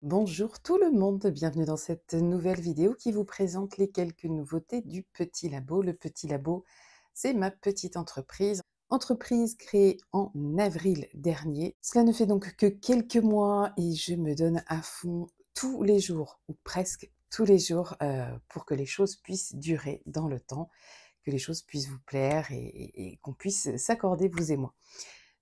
Bonjour tout le monde, bienvenue dans cette nouvelle vidéo qui vous présente les quelques nouveautés du Petit Labo. Le Petit Labo, c'est ma petite entreprise créée en avril dernier. Cela ne fait donc que quelques mois et je me donne à fond tous les jours, ou presque tous les jours, pour que les choses puissent durer dans le temps, que les choses puissent vous plaire et qu'on puisse s'accorder, vous et moi.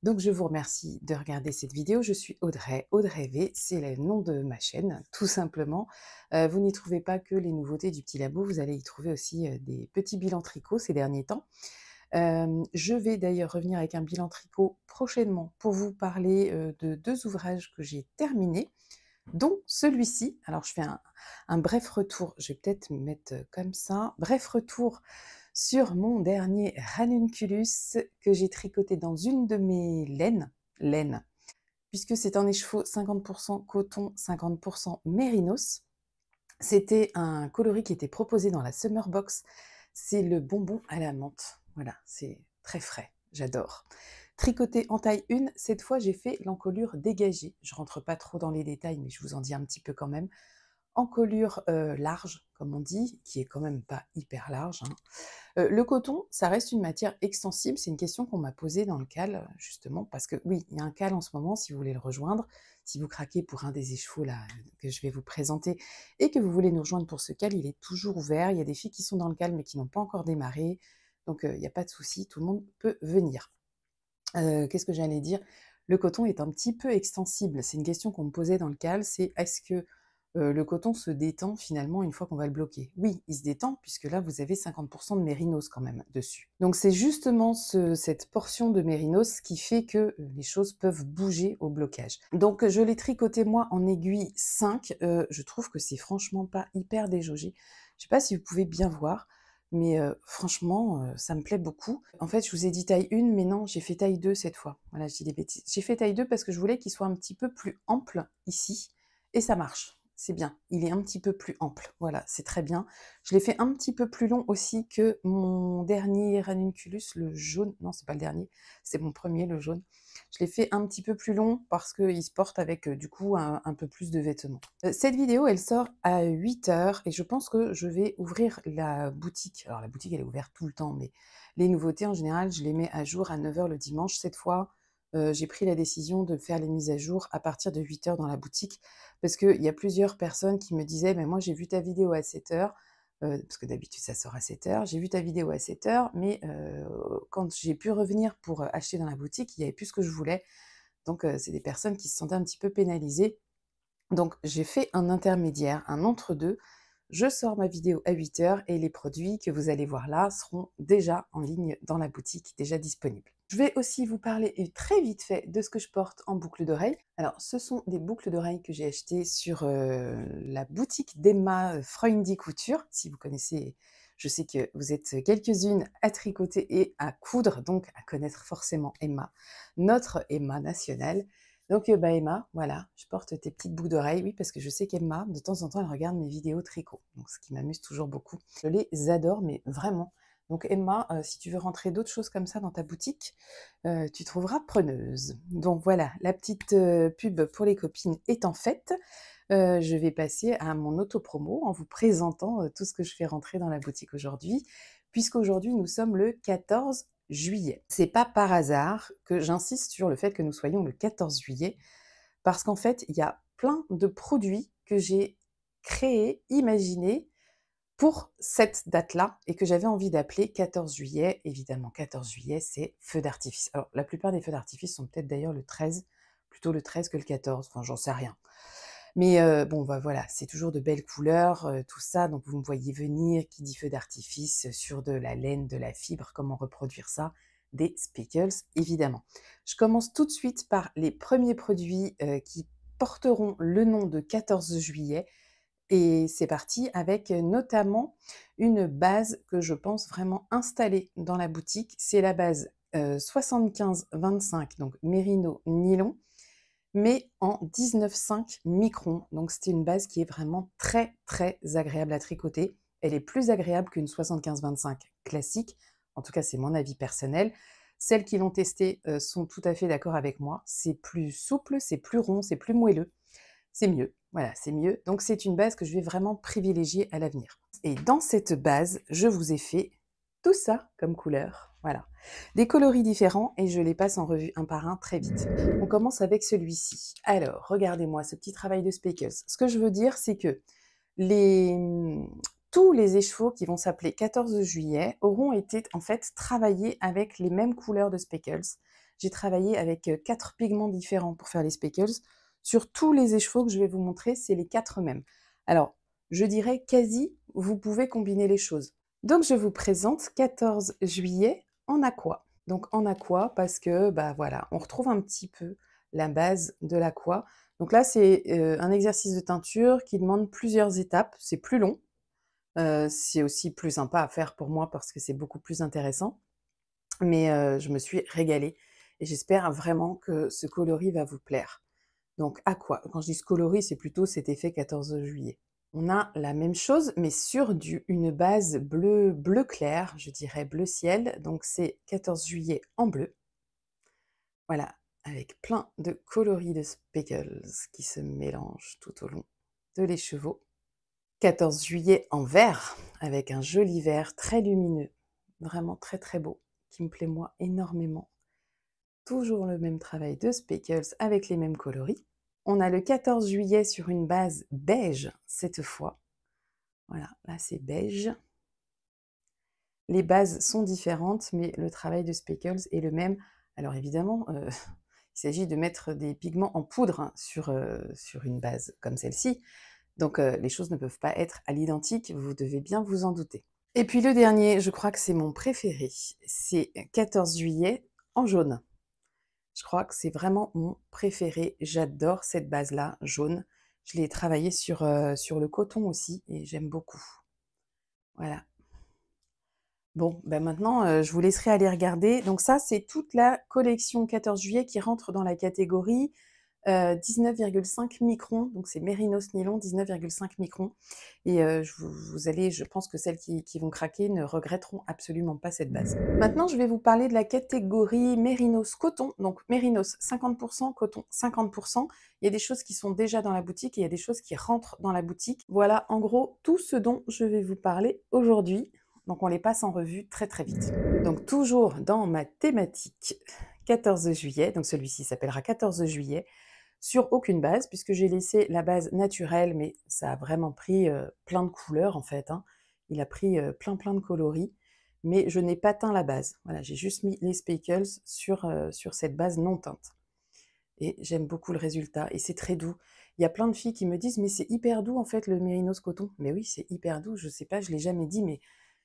Donc je vous remercie de regarder cette vidéo. Je suis Audrey, Audrey V, c'est le nom de ma chaîne, tout simplement. Vous n'y trouvez pas que les nouveautés du Petit Labo, vous allez y trouver aussi des petits bilans tricot ces derniers temps. Je vais d'ailleurs revenir avec un bilan tricot prochainement pour vous parler de 2 ouvrages que j'ai terminés, dont celui-ci. Alors je fais un bref retour, je vais peut-être me mettre comme ça. Bref retour sur mon dernier ranunculus que j'ai tricoté dans une de mes laines, puisque c'est un écheveau 50% coton, 50% mérinos. C'était un coloris qui était proposé dans la Summer Box. C'est le bonbon à la menthe. Voilà, c'est très frais, j'adore. Tricoté en taille 1, cette fois j'ai fait l'encolure dégagée. Je rentre pas trop dans les détails, mais je vous en dis un petit peu quand même. Encolure large, comme on dit, qui est quand même pas hyper large, hein. Le coton, ça reste une matière extensible. C'est une question qu'on m'a posée dans le CAL, justement, parce que oui, il y a un CAL en ce moment, si vous voulez le rejoindre. Si vous craquez pour un des écheveaux là, que je vais vous présenter et que vous voulez nous rejoindre pour ce CAL, il est toujours ouvert. Il y a des filles qui sont dans le CAL mais qui n'ont pas encore démarré. Donc il n'y a pas de souci, tout le monde peut venir. Qu'est-ce que j'allais dire? Le coton est un petit peu extensible. C'est une question qu'on me posait dans le CAL, c'est est-ce que, le coton se détend finalement une fois qu'on va le bloquer? Oui, il se détend puisque là vous avez 50% de mérinos quand même dessus. Donc c'est justement cette portion de mérinos qui fait que, les choses peuvent bouger au blocage. Donc je l'ai tricoté moi en aiguille 5, je trouve que c'est franchement pas hyper déjaugé. Je sais pas si vous pouvez bien voir, mais franchement, ça me plaît beaucoup. En fait, je vous ai dit taille 1, mais non, j'ai fait taille 2 cette fois. Voilà, je dis des bêtises. J'ai fait taille 2 parce que je voulais qu'il soit un petit peu plus ample ici et ça marche. C'est bien, il est un petit peu plus ample. Voilà, c'est très bien. Je l'ai fait un petit peu plus long aussi que mon dernier ranunculus, le jaune. Non, c'est pas le dernier, c'est mon premier, le jaune. Je l'ai fait un petit peu plus long parce qu'il se porte avec, du coup, un peu plus de vêtements. Cette vidéo, elle sort à 8h et je pense que je vais ouvrir la boutique. Alors la boutique, elle est ouverte tout le temps, mais les nouveautés, en général, je les mets à jour à 9h le dimanche. Cette fois, j'ai pris la décision de faire les mises à jour à partir de 8h dans la boutique parce qu'il y a plusieurs personnes qui me disaient: «Mais moi, j'ai vu ta vidéo à 7h», parce que d'habitude, ça sort à 7h. «J'ai vu ta vidéo à 7h, mais quand j'ai pu revenir pour, acheter dans la boutique, il n'y avait plus ce que je voulais». Donc c'est des personnes qui se sentaient un petit peu pénalisées. Donc j'ai fait un intermédiaire, un entre-deux. Je sors ma vidéo à 8h et les produits que vous allez voir là seront déjà en ligne dans la boutique, déjà disponibles. Je vais aussi vous parler très vite fait de ce que je porte en boucle d'oreille. Alors ce sont des boucles d'oreilles que j'ai achetées sur la boutique d'Emma Freundy Couture. Si vous connaissez, je sais que vous êtes quelques-unes à tricoter et à coudre, donc à connaître forcément Emma, notre Emma nationale. Donc, bah, Emma, voilà, je porte tes petites boucles d'oreilles, oui, parce que je sais qu'Emma, de temps en temps, elle regarde mes vidéos tricot, donc ce qui m'amuse toujours beaucoup. Je les adore, mais vraiment. Donc Emma, si tu veux rentrer d'autres choses comme ça dans ta boutique, tu trouveras preneuse. Donc voilà, la petite pub pour les copines étant faite, je vais passer à mon auto-promo en vous présentant tout ce que je fais rentrer dans la boutique aujourd'hui, puisqu'aujourd'hui nous sommes le 14 juillet. C'est pas par hasard que j'insiste sur le fait que nous soyons le 14 juillet, parce qu'en fait, il y a plein de produits que j'ai créés, imaginés pour cette date-là et que j'avais envie d'appeler 14 juillet. Évidemment, 14 juillet, c'est feu d'artifice. Alors, la plupart des feux d'artifice sont peut-être d'ailleurs le 13, plutôt le 13 que le 14, enfin, j'en sais rien. Mais bon, bah, voilà, c'est toujours de belles couleurs, tout ça, donc vous me voyez venir. Qui dit feu d'artifice, sur de la laine, de la fibre, comment reproduire ça? Des speckles, évidemment. Je commence tout de suite par les premiers produits, qui porteront le nom de 14 juillet et c'est parti avec, notamment une base que je pense vraiment installer dans la boutique. C'est la base, 75-25, donc mérino nylon, mais en 19,5 microns. Donc c'était une base qui est vraiment très, très agréable à tricoter. Elle est plus agréable qu'une 75-25 classique. En tout cas, c'est mon avis personnel. Celles qui l'ont testée, sont tout à fait d'accord avec moi. C'est plus souple, c'est plus rond, c'est plus moelleux, c'est mieux. Voilà, c'est mieux. Donc c'est une base que je vais vraiment privilégier à l'avenir. Et dans cette base, je vous ai fait tout ça comme couleur. Voilà. Des coloris différents et je les passe en revue un par un très vite. On commence avec celui-ci. Alors, regardez-moi ce petit travail de Speckles. Ce que je veux dire, c'est que les, tous les échevaux qui vont s'appeler 14 juillet auront été en fait travaillés avec les mêmes couleurs de Speckles. J'ai travaillé avec 4 pigments différents pour faire les Speckles. Sur tous les échevaux que je vais vous montrer, c'est les 4 mêmes. Alors, je dirais quasi, vous pouvez combiner les choses. Donc, je vous présente 14 juillet en aqua. Donc, en aqua parce que, bah voilà, on retrouve un petit peu la base de l'aqua. Donc là, c'est un exercice de teinture qui demande plusieurs étapes. C'est plus long. C'est aussi plus sympa à faire pour moi parce que c'est beaucoup plus intéressant. Mais je me suis régalée et j'espère vraiment que ce coloris va vous plaire. Donc aqua, quand je dis ce coloris, c'est plutôt cet effet 14 juillet. On a la même chose, mais sur une base bleu clair, je dirais bleu ciel. Donc c'est 14 juillet en bleu. Voilà, avec plein de coloris de speckles qui se mélangent tout au long de l'écheveau. 14 juillet en vert, avec un joli vert très lumineux, vraiment très très beau, qui me plaît moi énormément. Toujours le même travail de speckles avec les mêmes coloris. On a le 14 juillet sur une base beige cette fois. Voilà, là c'est beige. Les bases sont différentes, mais le travail de speckles est le même. Alors évidemment, il s'agit de mettre des pigments en poudre hein, sur une base comme celle-ci. Donc les choses ne peuvent pas être à l'identique, vous devez bien vous en douter. Et puis le dernier, je crois que c'est mon préféré, c'est 14 juillet en jaune. Je crois que c'est vraiment mon préféré, j'adore cette base-là, jaune. Je l'ai travaillé sur le coton aussi et j'aime beaucoup. Voilà. Bon, ben maintenant, je vous laisserai aller regarder. Donc ça, c'est toute la collection 14 juillet qui rentre dans la catégorie 19,5 microns. Donc c'est Mérinos Nylon, 19,5 microns. Et vous allez, je pense que celles qui vont craquer ne regretteront absolument pas cette base. Maintenant, je vais vous parler de la catégorie Mérinos Coton. Donc Mérinos 50%, coton 50%. Il y a des choses qui sont déjà dans la boutique et il y a des choses qui rentrent dans la boutique. Voilà en gros tout ce dont je vais vous parler aujourd'hui. Donc on les passe en revue très très vite. Donc toujours dans ma thématique 14 juillet, donc celui-ci s'appellera 14 juillet, sur aucune base, puisque j'ai laissé la base naturelle, mais ça a vraiment pris plein de couleurs en fait. Hein. Il a pris plein de coloris, mais je n'ai pas teint la base. Voilà, j'ai juste mis les speckles sur cette base non teinte. Et j'aime beaucoup le résultat, et c'est très doux. Il y a plein de filles qui me disent, mais c'est hyper doux en fait le Mérinos coton. Mais oui, c'est hyper doux, je sais pas, je l'ai jamais dit, mais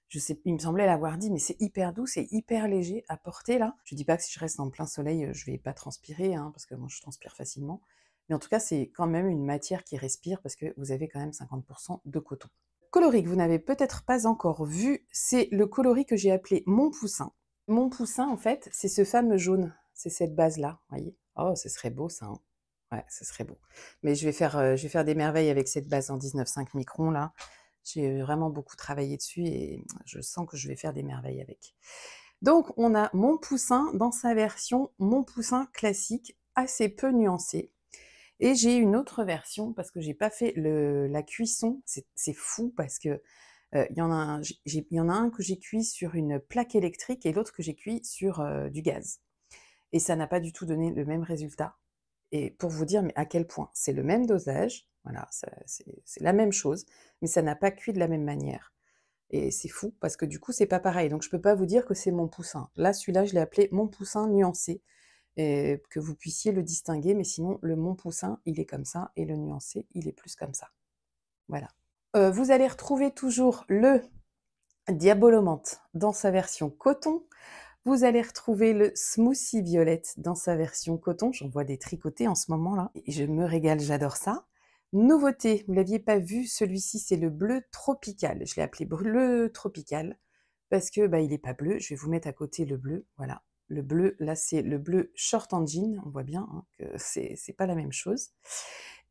je sais, il me semblait l'avoir dit, mais c'est hyper doux, c'est hyper léger à porter là. Je dis pas que si je reste en plein soleil, je vais pas transpirer, hein, parce que moi je transpire facilement. Mais en tout cas, c'est quand même une matière qui respire parce que vous avez quand même 50% de coton. Coloris que vous n'avez peut-être pas encore vu, c'est le coloris que j'ai appelé Mon Poussin. Mon Poussin, en fait, c'est ce fameux jaune, c'est cette base-là, voyez. Oh, ce serait beau ça, hein. Ouais, ce serait beau. Mais je vais faire des merveilles avec cette base en 19,5 microns là. J'ai vraiment beaucoup travaillé dessus et je sens que je vais faire des merveilles avec. Donc, on a Mon Poussin dans sa version Mon Poussin classique, assez peu nuancée. Et j'ai une autre version parce que j'ai pas fait la cuisson. C'est fou parce que il y en a un que j'ai cuit sur une plaque électrique et l'autre que j'ai cuit sur du gaz. Et ça n'a pas du tout donné le même résultat. Et pour vous dire mais à quel point, c'est le même dosage, voilà, c'est la même chose, mais ça n'a pas cuit de la même manière. Et c'est fou parce que du coup, c'est pas pareil. Donc je peux pas vous dire que c'est Mon Poussin. Là, celui-là, je l'ai appelé Mon Poussin nuancé, et que vous puissiez le distinguer, mais sinon, le Mon Poussin, il est comme ça, et le nuancé, il est plus comme ça. Voilà. Vous allez retrouver toujours le Diabolomante dans sa version coton. Vous allez retrouver le Smoothie Violette dans sa version coton. J'en vois des tricotés en ce moment-là. Et je me régale, j'adore ça. Nouveauté, vous ne l'aviez pas vu, celui-ci c'est le bleu tropical. Je l'ai appelé bleu tropical parce que bah, il n'est pas bleu. Je vais vous mettre à côté le bleu. Voilà. Le bleu, là c'est le bleu short en jean. On voit bien hein, que c'est pas la même chose.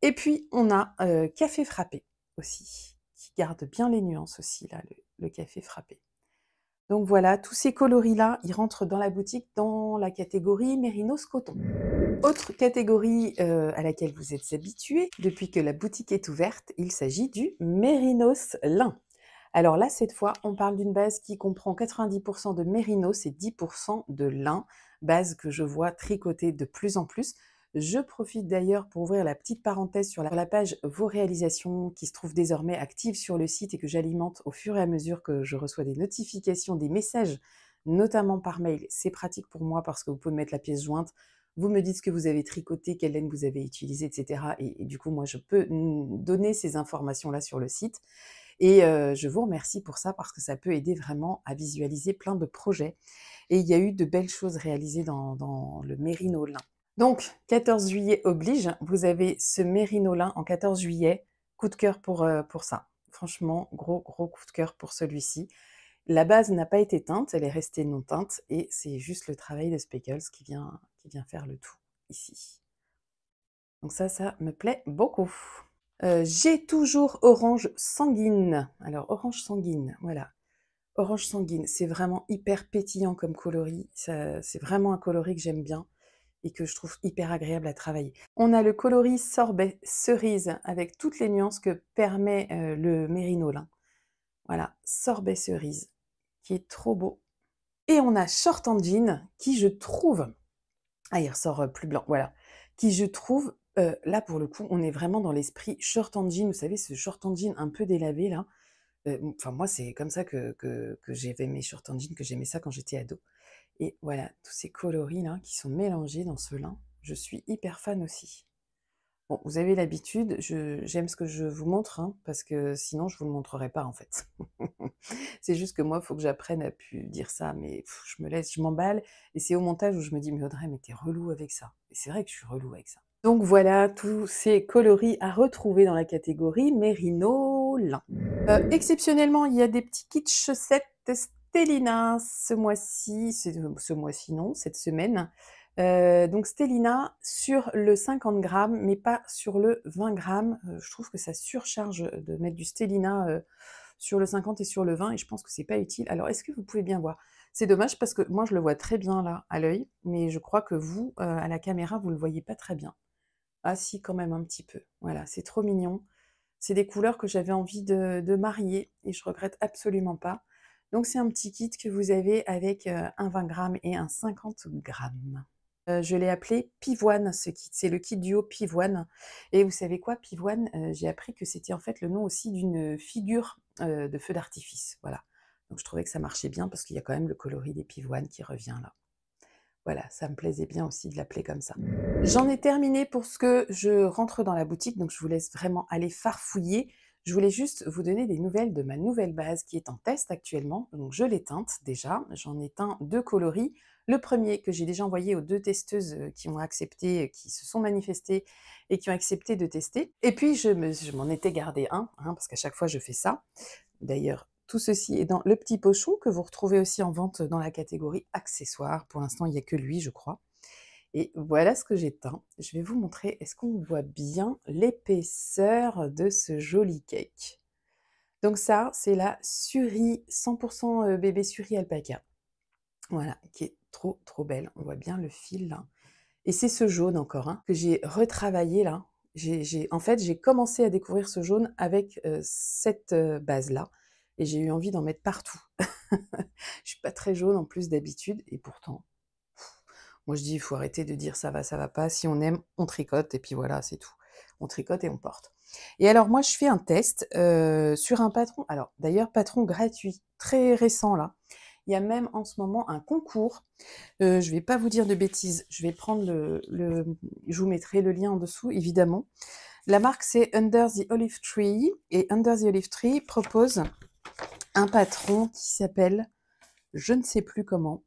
Et puis on a café frappé aussi, qui garde bien les nuances aussi, là, le café frappé. Donc voilà, tous ces coloris-là, ils rentrent dans la boutique dans la catégorie Mérinos Coton. Autre catégorie à laquelle vous êtes habitués depuis que la boutique est ouverte, il s'agit du Mérinos Lin. Alors là, cette fois, on parle d'une base qui comprend 90% de mérinos et 10% de lin, base que je vois tricoter de plus en plus. Je profite d'ailleurs pour ouvrir la petite parenthèse sur la page Vos réalisations qui se trouve désormais active sur le site et que j'alimente au fur et à mesure que je reçois des notifications, des messages, notamment par mail. C'est pratique pour moi parce que vous pouvez mettre la pièce jointe, vous me dites ce que vous avez tricoté, quelle laine vous avez utilisée, etc. Et du coup, moi, je peux donner ces informations-là sur le site. Et je vous remercie pour ça parce que ça peut aider vraiment à visualiser plein de projets. Et il y a eu de belles choses réalisées dans le Mérino lin. Donc, 14 juillet oblige, vous avez ce Mérino lin en 14 juillet. Coup de cœur pour ça. Franchement, gros coup de cœur pour celui-ci. La base n'a pas été teinte, elle est restée non teinte et c'est juste le travail de Speckles qui vient faire le tout ici. Donc ça me plaît beaucoup. J'ai toujours orange sanguine. Alors orange sanguine, voilà. Orange sanguine, c'est vraiment hyper pétillant comme coloris. C'est vraiment un coloris que j'aime bien et que je trouve hyper agréable à travailler. On a le coloris sorbet cerise avec toutes les nuances que permet le mérino lin. Voilà, sorbet cerise, qui est trop beau. Et on a short en jean, qui je trouve... Ah, il ressort plus blanc, voilà. Qui je trouve, là pour le coup, on est vraiment dans l'esprit short en jean. Vous savez, ce short en jean un peu délavé là. Enfin moi, c'est comme ça que j'avais mes short en jean, que j'aimais ça quand j'étais ado. Et voilà, tous ces coloris là qui sont mélangés dans ce lin, je suis hyper fan aussi. Bon, vous avez l'habitude, j'aime ce que je vous montre, hein, parce que sinon je vous le montrerai pas en fait. C'est juste que moi, il faut que j'apprenne à plus dire ça, mais je m'emballe, et c'est au montage où je me dis: «Mais Audrey, mais t'es relou avec ça». Et c'est vrai que je suis relou avec ça. Donc voilà, tous ces coloris à retrouver dans la catégorie Mérino lin. Exceptionnellement, il y a des petits kits chaussettes Stellina ce mois-ci, ce mois-ci non, cette semaine. Donc Stellina sur le 50 grammes, mais pas sur le 20 grammes. Je trouve que ça surcharge de mettre du Stellina sur le 50 et sur le 20, et je pense que c'est pas utile. Alors, est-ce que vous pouvez bien voir? C'est dommage parce que moi, je le vois très bien là, à l'œil, mais je crois que vous, à la caméra, vous le voyez pas très bien. Ah si, quand même un petit peu. Voilà, c'est trop mignon. C'est des couleurs que j'avais envie de marier et je regrette absolument pas. Donc c'est un petit kit que vous avez avec un 20 grammes et un 50 grammes. Je l'ai appelé Pivoine, ce kit. C'est le kit duo Pivoine. Et vous savez quoi, Pivoine, j'ai appris que c'était en fait le nom aussi d'une figure de feu d'artifice. Voilà. Donc je trouvais que ça marchait bien parce qu'il y a quand même le coloris des pivoines qui revient là. Voilà, ça me plaisait bien aussi de l'appeler comme ça. J'en ai terminé pour ce que je rentre dans la boutique, donc je vous laisse vraiment aller farfouiller. Je voulais juste vous donner des nouvelles de ma nouvelle base qui est en test actuellement. Donc je l'ai teinte déjà, j'en ai teint 2 coloris. Le premier que j'ai déjà envoyé aux 2 testeuses qui ont accepté, qui se sont manifestées et qui ont accepté de tester. Et puis je m'en étais gardé un, hein, parce qu'à chaque fois je fais ça. D'ailleurs, tout ceci est dans le petit pochon que vous retrouvez aussi en vente dans la catégorie accessoires. Pour l'instant, il n'y a que lui, je crois. Et voilà ce que j'ai teint. Je vais vous montrer, est-ce qu'on voit bien l'épaisseur de ce joli cake? Donc ça, c'est la Suri 100% bébé Suri alpaca. Voilà, qui est trop belle. On voit bien le fil là. Et c'est ce jaune encore, hein, que j'ai retravaillé là. En fait, j'ai commencé à découvrir ce jaune avec cette base-là. Et j'ai eu envie d'en mettre partout. Je suis pas très jaune en plus d'habitude. Et pourtant, moi je dis, il faut arrêter de dire ça va pas. Si on aime, on tricote. Et puis voilà, c'est tout. On tricote et on porte. Et alors moi, je fais un test sur un patron. Alors d'ailleurs, patron gratuit, très récent là. Il y a même en ce moment un concours. Je vais pas vous dire de bêtises. Je vais prendre je vous mettrai le lien en dessous, évidemment. La marque, c'est Under the Olive Tree. Et Under the Olive Tree propose un patron qui s'appelle, je ne sais plus comment,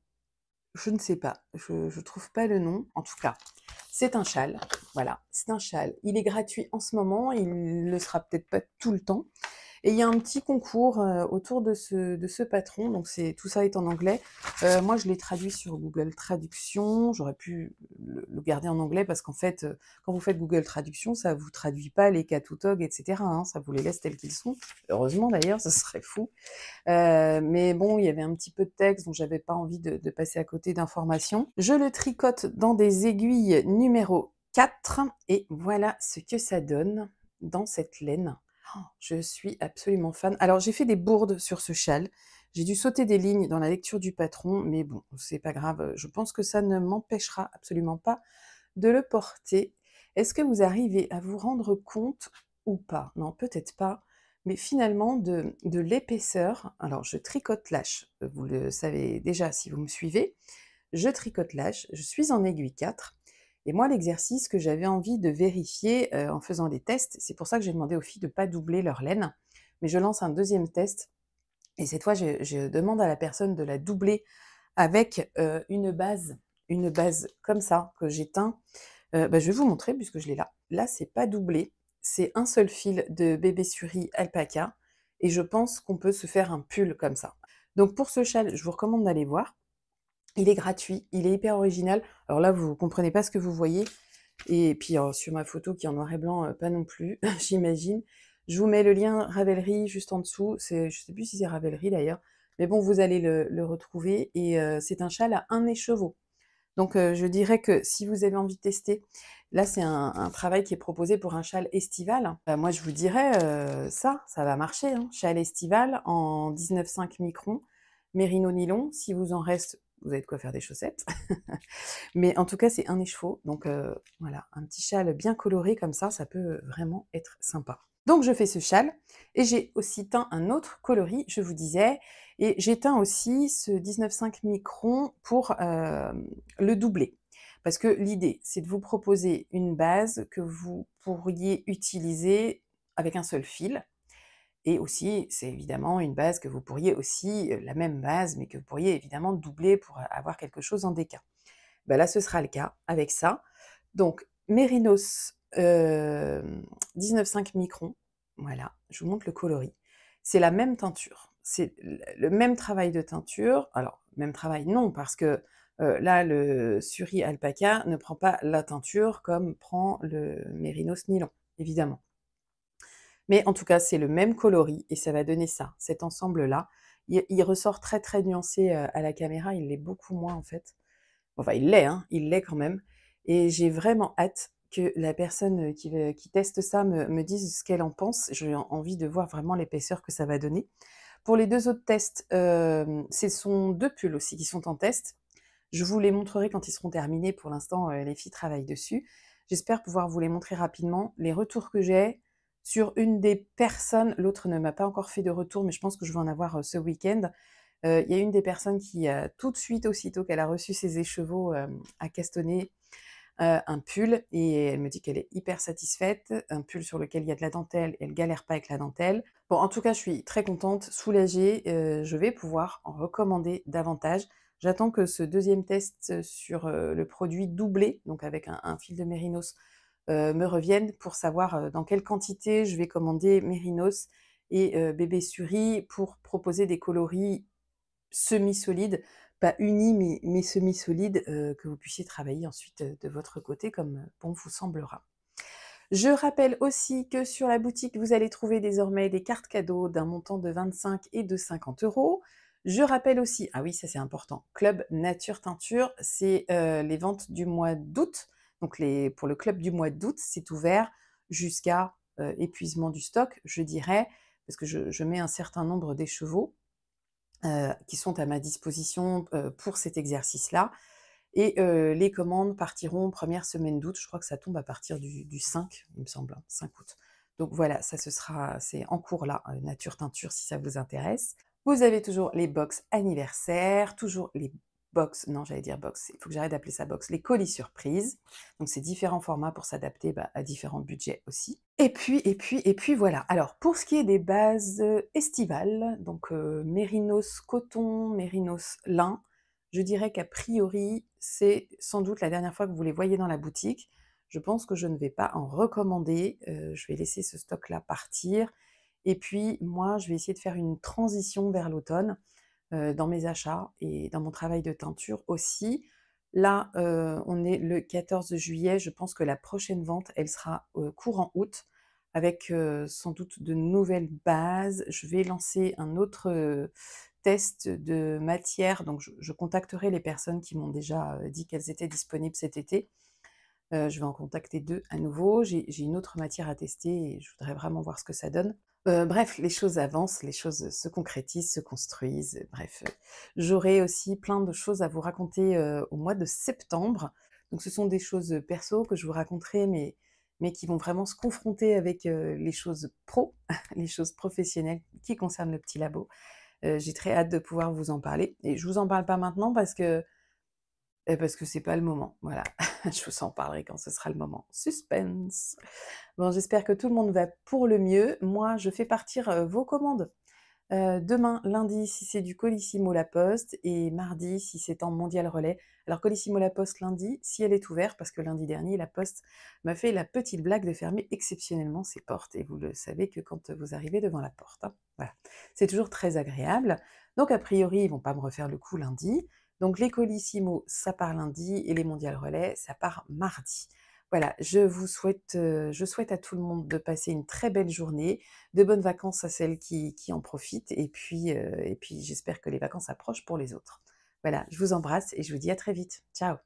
je ne sais pas, je trouve pas le nom. En tout cas, c'est un châle. Voilà, c'est un châle. Il est gratuit en ce moment. Il ne le sera peut-être pas tout le temps. Et il y a un petit concours autour de ce patron, donc tout ça est en anglais. Moi, je l'ai traduit sur Google Traduction. J'aurais pu le garder en anglais parce qu'en fait, quand vous faites Google Traduction, ça vous traduit pas les catoutogs, etc., hein, ça vous les laisse tels qu'ils sont. Heureusement d'ailleurs, ce serait fou. Mais bon, il y avait un petit peu de texte, donc j'avais pas envie de passer à côté d'informations. Je le tricote dans des aiguilles numéro 4 et voilà ce que ça donne dans cette laine. Oh, je suis absolument fan. Alors j'ai fait des bourdes sur ce châle. J'ai dû sauter des lignes dans la lecture du patron, mais bon, c'est pas grave. Je pense que ça ne m'empêchera absolument pas de le porter. Est-ce que vous arrivez à vous rendre compte ou pas? Non, peut-être pas, mais finalement de l'épaisseur. Alors je tricote lâche, vous le savez déjà si vous me suivez. Je tricote lâche, je suis en aiguille 4 et moi l'exercice que j'avais envie de vérifier, en faisant des tests, c'est pour ça que j'ai demandé aux filles de ne pas doubler leur laine, mais je lance un deuxième test et cette fois je demande à la personne de la doubler avec, une base comme ça que j'ai teint. Bah, je vais vous montrer puisque je l'ai là. Là, c'est pas doublé, c'est un seul fil de Bébé Suri alpaca et je pense qu'on peut se faire un pull comme ça. Donc pour ce châle, je vous recommande d'aller voir. Il est gratuit, il est hyper original. Alors là, vous comprenez pas ce que vous voyez et puis, sur ma photo qui est en noir et blanc, pas non plus, j'imagine. Je vous mets le lien Ravelry juste en dessous. Je sais plus si c'est Ravelry d'ailleurs, mais bon, vous allez le retrouver et c'est un châle à un écheveau. Donc je dirais que si vous avez envie de tester, là c'est un travail qui est proposé pour un châle estival. Bah, moi je vous dirais, ça va marcher, hein. Châle estival en 19,5 microns, mérino nylon. Si vous en reste, vous avez de quoi faire des chaussettes. Mais en tout cas, c'est un écheveau, donc voilà, un petit châle bien coloré comme ça peut vraiment être sympa. Donc je fais ce châle et j'ai aussi teint un autre coloris, je vous disais, et j'ai teint aussi ce 19,5 microns pour le doubler. Parce que l'idée, c'est de vous proposer une base que vous pourriez utiliser avec un seul fil. Et aussi, c'est évidemment une base que vous pourriez aussi, la même base, mais que vous pourriez évidemment doubler pour avoir quelque chose en déca. Bah, là, ce sera le cas avec ça. Donc Mérinos, 19,5 microns, voilà, je vous montre le coloris. C'est la même teinture, c'est le même travail de teinture. Alors, même travail, non, parce que là, le Suri alpaca ne prend pas la teinture comme prend le Mérinos nylon, évidemment. Mais en tout cas, c'est le même coloris et ça va donner ça, cet ensemble-là. Il ressort très, très nuancé, à la caméra, il l'est beaucoup moins en fait. Enfin, il l'est, hein, il l'est quand même et j'ai vraiment hâte que la personne, qui teste ça me dise ce qu'elle en pense. J'ai envie de voir vraiment l'épaisseur que ça va donner. Pour les 2 autres tests, ce sont 2 pulls aussi qui sont en test. Je vous les montrerai quand ils seront terminés. Pour l'instant, les filles travaillent dessus. J'espère pouvoir vous les montrer rapidement. Les retours que j'ai sur une des personnes, l'autre ne m'a pas encore fait de retour, mais je pense que je vais en avoir, ce week-end. Il y a une des personnes qui a tout de suite, aussitôt qu'elle a reçu ses écheveaux, a castonné, un pull et elle me dit qu'elle est hyper satisfaite. Un pull sur lequel il y a de la dentelle, elle galère pas avec la dentelle. Bon, en tout cas, je suis très contente, soulagée, je vais pouvoir en recommander davantage. J'attends que ce deuxième test sur, le produit doublé, donc avec un fil de mérinos, me revienne pour savoir, dans quelle quantité je vais commander mérinos et bébé suri pour proposer des coloris semi-solide, pas uni, mais semi-solide, que vous puissiez travailler ensuite, de votre côté comme, bon vous semblera. Je rappelle aussi que sur la boutique, vous allez trouver désormais des cartes cadeaux d'un montant de 25 et de 50 €. Je rappelle aussi, ah oui, ça c'est important, Club Nature Teinture, c'est, les ventes du mois d'août. Donc pour le club du mois d'août, c'est ouvert jusqu'à, épuisement du stock, je dirais, parce que je mets un certain nombre d'écheveaux qui sont à ma disposition, pour cet exercice-là et les commandes partiront première semaine d'août. Je crois que ça tombe à partir du 5, il me semble, hein, 5 août. Donc voilà, c'est en cours là, nature teinture si ça vous intéresse. Vous avez toujours les box anniversaires, toujours les box non, j'allais dire box, il faut que j'arrête d'appeler ça box, les colis surprises. Donc c'est différents formats pour s'adapter, bah, à différents budgets aussi. Et puis voilà. Alors pour ce qui est des bases, estivales, donc mérinos coton, mérinos lin, je dirais qu'a priori, c'est sans doute la dernière fois que vous les voyez dans la boutique. Je pense que je ne vais pas en recommander, je vais laisser ce stock-là partir Et puis moi, je vais essayer de faire une transition vers l'automne, dans mes achats et dans mon travail de teinture aussi. Là, on est le 14 juillet, je pense que la prochaine vente, elle sera, courant août avec, sans doute de nouvelles bases. Je vais lancer un autre, test de matière, donc je contacterai les personnes qui m'ont déjà, dit qu'elles étaient disponibles cet été. Je vais en contacter 2 à nouveau. J'ai une autre matière à tester et je voudrais vraiment voir ce que ça donne. Bref, les choses avancent, les choses se concrétisent, se construisent, bref, j'aurai aussi plein de choses à vous raconter, au mois de septembre. Donc ce sont des choses, perso que je vous raconterai, mais qui vont vraiment se confronter avec, les choses pro, les choses professionnelles qui concernent le petit labo. J'ai très hâte de pouvoir vous en parler et je vous en parle pas maintenant parce que c'est pas le moment, voilà. Je vous en parlerai quand ce sera le moment. Suspense! Bon, j'espère que tout le monde va pour le mieux. Moi, je fais partir, vos commandes, demain, lundi, si c'est du Colissimo La Poste et mardi, si c'est en Mondial Relais. Alors Colissimo La Poste lundi, si elle est ouverte, parce que lundi dernier, La Poste m'a fait la petite blague de fermer exceptionnellement ses portes et vous le savez que quand vous arrivez devant la porte, hein, voilà. C'est toujours très agréable. Donc a priori, ils vont pas me refaire le coup lundi. Donc les Colissimo, ça part lundi et les Mondial Relais, ça part mardi. Voilà, je souhaite à tout le monde de passer une très belle journée, de bonnes vacances à celles qui en profitent et puis j'espère que les vacances approchent pour les autres. Voilà, je vous embrasse et je vous dis à très vite. Ciao.